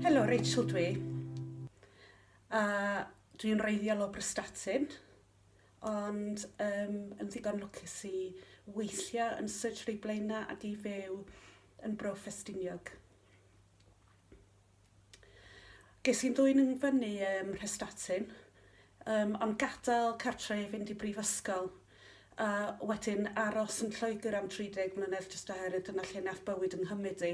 Helo, Rachel dwi. Dwi'n reiddiol o Brostatyn, ond yn ddigon lwcus i weithio yn surgery blaena ac i fyw yn Bro Ffestiniog. Ges i'n dwy'n yng fyny Rhestatyn, ond gadael cartre i fynd i brifysgol. Wedyn aros yn Lloegr am 30 mlynedd jyst oherwydd dyna lle nath bywyd yng Nghymru i.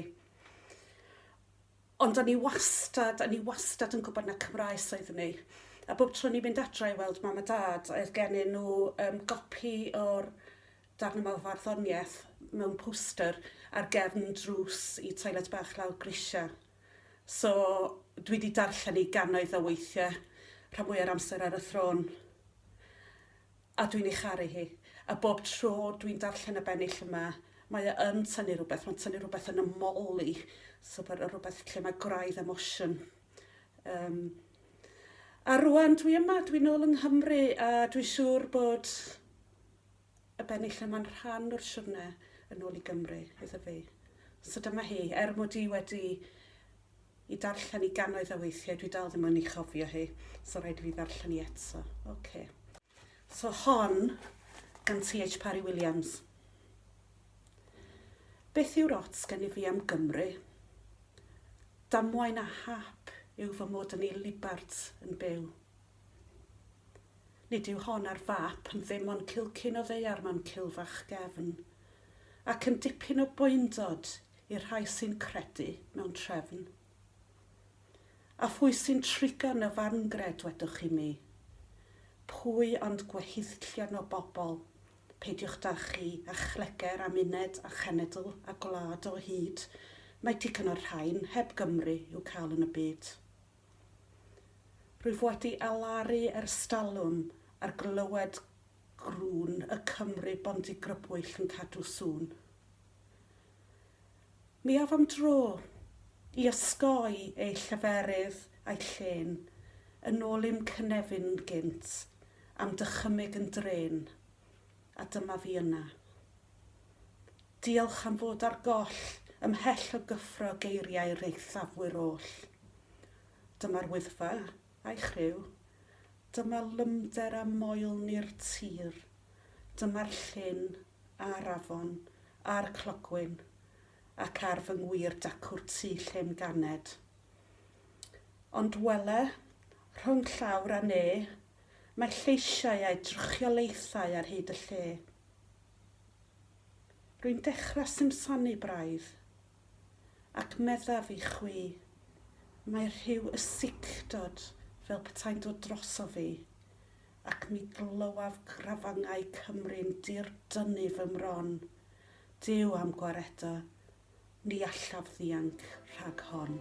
Ond o'n i wastad yn gwybod na Cymraes oeddwn ni. A bob tro ni'n mynd adre i weld mam a dad, oedd gennyn nhw gopi o'r darn yma o farddoniaeth mewn poster ar gefn drws i toilet bach lawr grisia. So dwi wedi darllen i gannoedd o weithiau, rhan mwy o'r amser ar y thrôn. A dwi'n ei charu hi. A bob tro dwi'n darllen y bennill yma, mae yn tynnu rhywbeth, mae'n tynnu rhywbeth yn ymoli, so bod rhywbeth lle mae graidd emosiwn. A rwan dwi yma, dwi'n ôl yng Nghymru, a dwi'n siŵr bod y bennill yma'n rhan o'r siwrne yn ôl i Gymru, iddo fi. So dyma hi, mod i wedi i darllen i gannoedd o weithiau, dwi dal ddim yn ei chofio hi, so rhaid i fi ddarllen i eto. Okay. So Hon, gan T H Parry Williams. Beth yw'r ots gen i fi am Gymru? Damwain a hap yw fy mod yn ei libart yn byw. Nid yw hon ar fap yn ddim ond cilcyn o ddeiar mewn cilfach gefn, ac yn dipyn o boendod i'r rhai sy'n credu mewn trefn. A phwy sy'n trigon y farngred wedwch chi mi? Pwy ond gwehyddlion o bobl, peidiwch da chi a chleger am uned a chenedl a gwlad o hyd, mae dicyn o'r rhain heb Gymru i'w cael yn y byd. Rwyf wedi alaru erstalwm ar glywed grŵn y Cymru bondi grybwyll yn cadw sŵn. Mi af am dro i ysgoi ei lleferydd a'i llen, yn ôl i'm cynefin gynt am dychymyg yn dren, a dyma fi yna. Diolch am fod ar goll ymhell o gyffro geiriau reithafwyr oll. Dyma'r wyddfa a'i chryw, dyma lymder a moel ni'r tir, dyma'r llyn a'r afon a'r clogwyn, ac ar fy ngwir dacwr tŷ llem ganed. Ond wele, rhwng llawr a ne, mae lleisiau a'i drychiolaethau ar hyd y lle. Rwy'n dechrau simsanu braidd, ac meddaf i chwi, mae rhyw ysicdod fel petai'n dod droso fi, ac mi glywaf grafangau Cymru'n dirdynnu fy mron, Duw am gwaredo, ni allaf ddianc rhag hon.